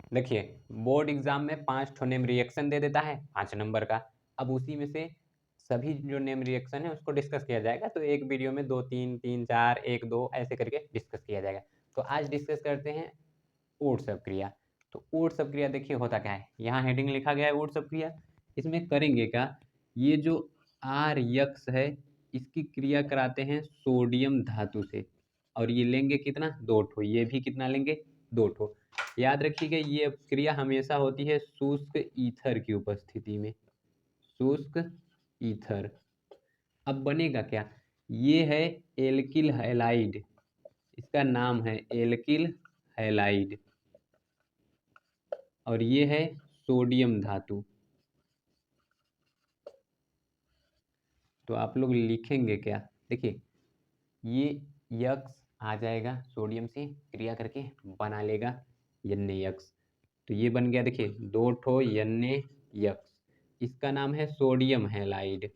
देखिए, board exam में 5 ठो नेम रिएक्शन दे देता है 5 नंबर का। अब उसी में से सभी जो नेम रिएक्शन है उसको डिस्कस किया जाएगा। तो एक वीडियो में 2 3 3 4 1 2 ऐसे करके डिस्कस किया जाएगा। तो आज डिस्कस करते हैं ऊर्ध्व अपक्रिया। तो ऊर्ध्व अपक्रिया देखिए होता क्या है, यहाँ हेडिंग लिखा गया है ऊर्ध्व अपक्रिया। इसमें करेंगे क्या, ये जो आर यक्स है इसकी क्रिया कराते हैं सोडियम धातु से, और ये लेंगे कितना, 2 ठो, ये भी कितना लेंगे, 2 ठो। याद रखिएगा ये अपक्रिया हमेशा होती है शुष्क ईथर की उपस्थिति में, शुष्क ईथर। अब बनेगा क्या, ये है एल्किल हैलाइड, इसका नाम है एल्किल हैलाइड, और ये है सोडियम धातु। तो आप लोग लिखेंगे क्या, देखिए ये यक्स आ जाएगा, सोडियम से क्रिया करके बना लेगा यक्स। तो ये बन गया, देखिए 2 ठो यक्स, इसका नाम है सोडियम हैलाइड।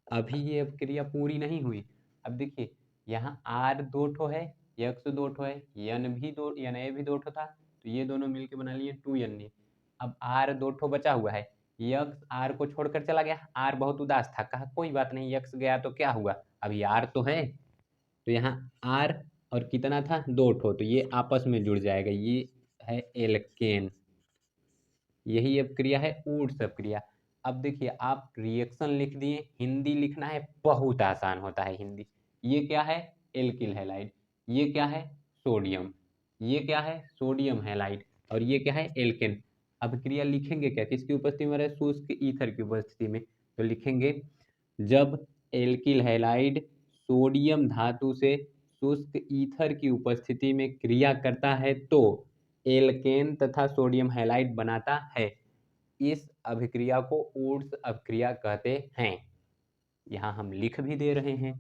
अभी ये अपक्रिया पूरी नहीं हुई। अब देखिए यहाँ आर 2 ठो है, यक्स 2 ठो है, एन ए भी 2 ठो था, तो ये दोनों मिलके बना लिए 2 Na। अब आर 2 ठो बचा हुआ है, यक्स आर को छोड़कर चला गया, आर बहुत उदास था, कहा कोई बात नहीं यक्स गया तो क्या हुआ, अभी आर तो है। तो यहाँ आर और कितना था, 2 ठो, तो ये आपस में जुड़ जाएगा, ये है एल्केन। यही अपक्रिया है ऊर्ध्व अपक्रिया। अब देखिए आप रिएक्शन लिख दिए, हिंदी लिखना है बहुत आसान होता है हिंदी। ये क्या है, एल्किल हैलाइड, ये क्या है, सोडियम, ये क्या है, सोडियम हैलाइड, और ये क्या है, एल्केन। अपक्रिया लिखेंगे क्या, किसकी उपस्थिति में, शुष्क ईथर की उपस्थिति में। तो लिखेंगे जब एल्किल हैलाइड सोडियम धातु से शुष्क ईथर की उपस्थिति में क्रिया करता है तो एल्केन तथा सोडियम हैलाइड बनाता है। इस अभिक्रिया को ऊर्ध्व अभिक्रिया कहते हैं। यहाँ हम लिख भी दे रहे हैं।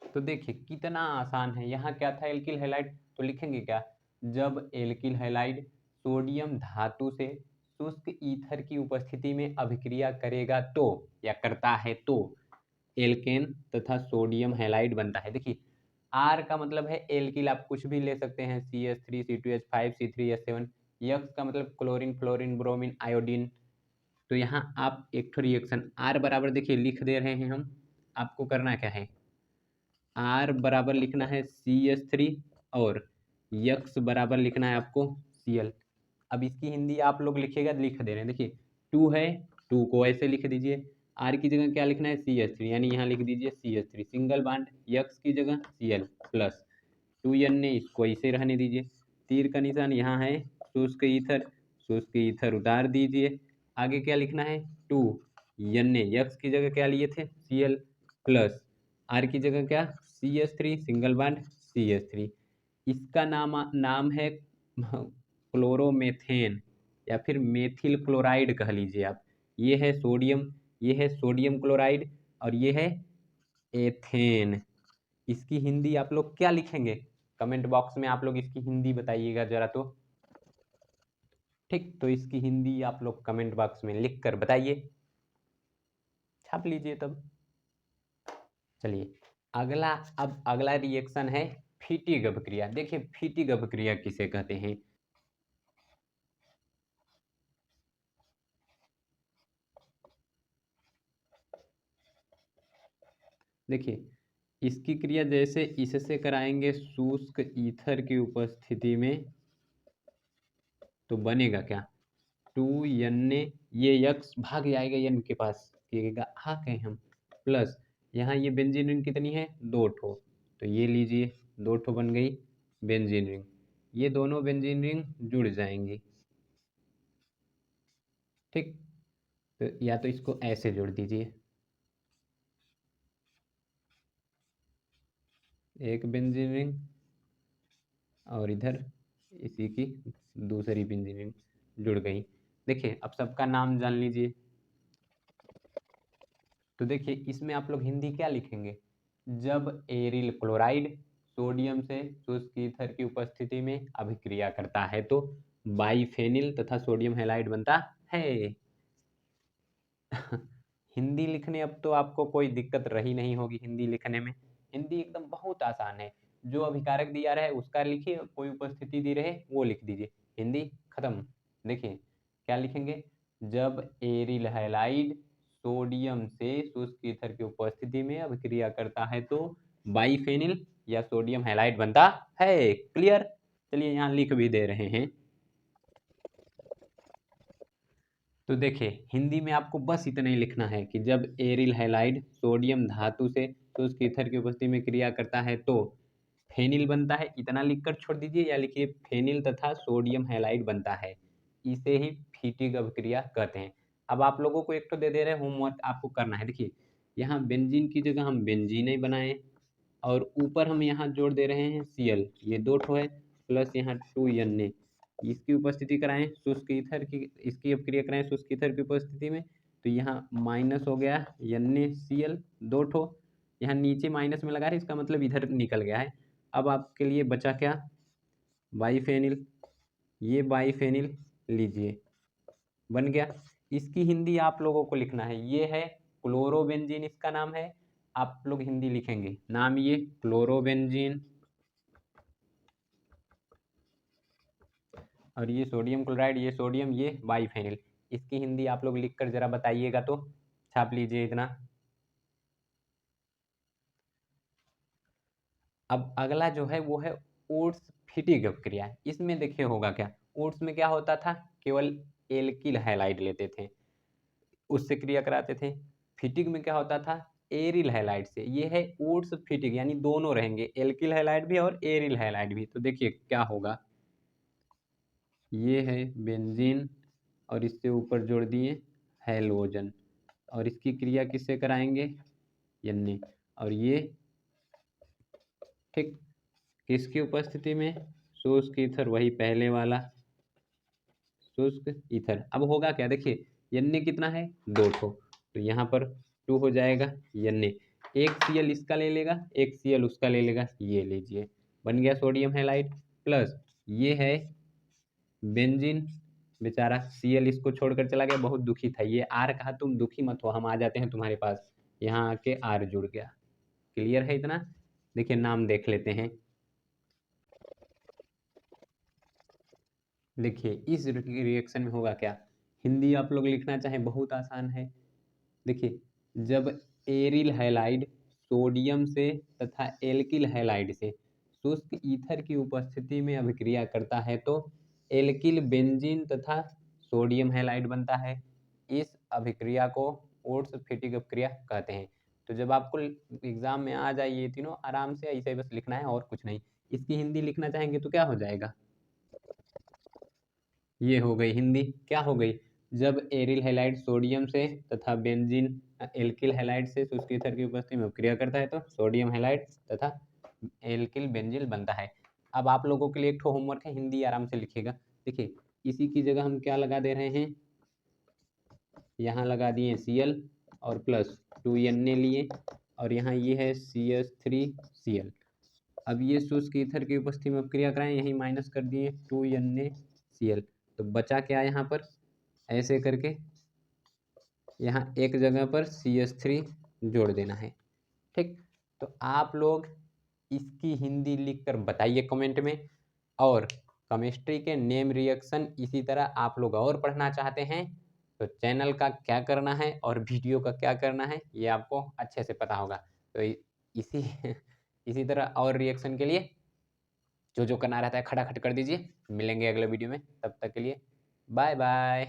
तो देखिए कितना आसान है, यहाँ क्या था, एल्किल हैलाइड, तो लिखेंगे क्या, जब एल्किल हैलाइड सोडियम धातु से शुष्क ईथर की उपस्थिति में अभिक्रिया करेगा तो, या करता है तो एल्केन तथा सोडियम हैलाइड बनता है। देखिए आर का मतलब है एल्किल, आप कुछ भी ले सकते हैं, CH3 C2H5 C3H7। यक्स का मतलब क्लोरीन फ्लोरीन ब्रोमीन आयोडीन। तो यहाँ आप एक ठो रिएक्शन आर बराबर देखिए लिख दे रहे हैं हम, आपको करना क्या है, आर बराबर लिखना है CH3, और यक्स बराबर लिखना है आपको Cl। अब इसकी हिंदी आप लोग लिखिएगा, लिख दे रहे हैं, देखिए 2 है, 2 को ऐसे लिख दीजिए, आर की जगह क्या लिखना है, CH3, यानी यहाँ लिख दीजिए CH3 सिंगल बॉन्ड, यक्स की जगह Cl प्लस 2 Ne, इसको ऐसे रहने दीजिए, तीर का निशान यहाँ है, शुष्क ईथर, शुष्क ईथर उतार दीजिए, आगे क्या लिखना है, 2 Ne, यक्स की जगह क्या लिए थे, Cl प्लस आर की जगह क्या, CH3 सिंगल बॉन्ड CH3। इसका नाम है क्लोरोमेथेन, या फिर मेथिल क्लोराइड कह लीजिए आप। ये है सोडियम, ये है सोडियम क्लोराइड, और ये है एथेन। इसकी हिंदी आप लोग क्या लिखेंगे, कमेंट बॉक्स में आप लोग इसकी हिंदी बताइएगा जरा तो। ठीक, तो इसकी हिंदी आप लोग कमेंट बॉक्स में लिख कर बताइए, छाप लीजिए तब। चलिए अगला, अब अगला रिएक्शन है फीटिग अपक्रिया। देखिए फीटिग अपक्रिया किसे कहते हैं, देखिए इसकी क्रिया जैसे इससे कराएंगे शुष्क ईथर की उपस्थिति में, तो बनेगा क्या, 2 Na, ये यक्स भाग जाएगा एन के पास, कहेगा आ गए हम, प्लस यहाँ ये बेंजीन रिंग कितनी है, 2 ठो, तो ये लीजिए 2 ठो बन गई बेंजीन रिंग, ये दोनों बेंजीन रिंग जुड़ जाएंगी। ठीक, तो या तो इसको ऐसे जोड़ दीजिए, एक बेंजीन रिंग, और इधर इसी की दूसरी बेंजीन रिंग जुड़ गई। देखिए अब सबका नाम जान लीजिए। तो देखिए इसमें आप लोग हिंदी क्या लिखेंगे, जब एरिल क्लोराइड सोडियम से शुष्क ईथर की उपस्थिति में अभिक्रिया करता है तो बाइफेनिल तथा सोडियम हैलाइड बनता है। हिंदी लिखने अब तो आपको कोई दिक्कत रही नहीं होगी हिंदी लिखने में। हिंदी एकदम बहुत आसान है। जो अभिकारक दिया रहे उसका लिखिए, कोई उपस्थिति दी रहे वो लिख दीजिए, हिंदी खत्म। देखिए क्या लिखेंगे, जब एरिल हैलाइड सोडियम से शुष्क ईथर की उपस्थिति में अभिक्रिया करता है तो बाइफेनिल या सोडियम हैलाइड बनता है। क्लियर। चलिए यहाँ लिख भी दे रहे हैं। तो देखिए हिंदी में आपको बस इतना ही लिखना है कि जब एरिल हैलाइड सोडियम धातु से शुष्क ईथर की उपस्थिति में क्रिया करता है तो फेनिल बनता है, इतना लिखकर छोड़ दीजिए, या लिखिए फेनिल तथा सोडियम हैलाइड बनता है। इसे ही फीटिग अभिक्रिया कहते हैं। अब आप लोगों को एक तो दे दे रहे होमवर्क आपको करना है। देखिए यहाँ बेंजीन की जगह हम बेंजीन ही बनाए और ऊपर हम यहाँ जोड़ दे रहे हैं Cl, ये दो ठो है, प्लस यहाँ 2Na, इसकी उपस्थिति कराएं शुष्क ईथर की, इसकी अभिक्रिया कराएं शुष्क ईथर की उपस्थिति में, तो यहाँ माइनस हो गया NaCl दो ठो, यहाँ नीचे माइनस में लगा रहे, इसका मतलब इधर निकल गया है। अब आपके लिए बचा क्या, बाइफेनिल, ये बाइफेनिल लीजिए, बन गया। इसकी हिंदी आप लोगों को लिखना है, ये है क्लोरोबेंजीन, इसका नाम है। आप लोग हिंदी लिखेंगे, नाम ये क्लोरोबेंजीन, और ये सोडियम क्लोराइड, ये सोडियम, ये बाइफेनिल। इसकी हिंदी आप लोग लिखकर जरा बताइएगा, तो छाप लीजिए इतना। अब अगला जो है वो है ओट्स फिटिग अभिक्रिया। इसमें देखिए होगा क्या, ओट्स में क्या होता था, केवल एल्किल हैलाइड लेते थे, उससे क्रिया कराते थे। फिटिग में क्या होता था, एरिल हैलाइड से। ये है ओट्स फिटिग, यानी दोनों रहेंगे, एल्किल हैलाइड भी और एरिल हैलाइड भी। तो देखिए क्या होगा, ये है बेंजीन और इससे ऊपर जोड़ दिए हैलोजन, और इसकी क्रिया किससे कराएंगे, Na, और ये ठीक किसकी उपस्थिति में, शुष्क ईथर, वही पहले वाला शुष्क ईथर। अब होगा क्या, देखिए Na कितना है, दो ठो, तो यहाँ पर 2 हो जाएगा Na, एक Cl इसका ले लेगा, एक Cl उसका ले लेगा, ये लीजिए, बन गया सोडियम हैलाइड। प्लस ये है बेंजीन, बेचारा Cl इसको छोड़कर चला गया, बहुत दुखी था ये। आर कहा तुम दुखी मत हो, हम आ जाते हैं तुम्हारे पास, यहाँ आके आर जुड़ गया। क्लियर है इतना। देखिए नाम देख लेते हैं। देखिए इस रिएक्शन में होगा क्या, हिंदी आप लोग लिखना चाहें बहुत आसान है। देखिए जब एरिल हैलाइड सोडियम से तथा एल्किल हैलाइड से शुष्क ईथर की उपस्थिति में अभिक्रिया करता है तो एल्किल बेंजीन तथा सोडियम हैलाइड बनता है। इस अभिक्रिया को ओट्स फिटिग अभिक्रिया कहते हैं। तो जब आपको एग्जाम में आ जाए ये तीनों, आराम से ऐसे बस लिखना है और कुछ नहीं। इसकी हिंदी लिखना चाहेंगे तो क्या हो जाएगा, ये हो गई हिंदी, क्या हो गई, जब एरिल हैलाइड सोडियम से तथा बेंजीन एल्किल हैलाइड से शुष्क ईथर की उपस्थिति में क्रिया करता है तो सोडियम हैलाइड तथा एल्किल बेंजीन बनता है। अब आप लोगों के लिए एक ठो होमवर्क है, हिंदी आराम से लिखिएगा। देखिए इसी की जगह हम क्या लगा दे रहे हैं, यहाँ लगा दिए Cl और प्लस 2Na लिए, और यहाँ ये है CH3Cl। अब ये शुष्क ईथर की उपस्थिति में क्रिया कराएं, यहीं माइनस कर दिए 2NaCl, तो बचा क्या यहाँ पर, ऐसे करके यहाँ एक जगह पर CH3 जोड़ देना है। ठीक, तो आप लोग इसकी हिंदी लिखकर बताइए कमेंट में। और केमिस्ट्री के नेम रिएक्शन इसी तरह आप लोग और पढ़ना चाहते हैं तो चैनल का क्या करना है और वीडियो का क्या करना है ये आपको अच्छे से पता होगा। तो इसी इसी तरह और रिएक्शन के लिए जो जो करना रहता है खटाखट कर दीजिए। मिलेंगे अगले वीडियो में, तब तक के लिए बाय बाय।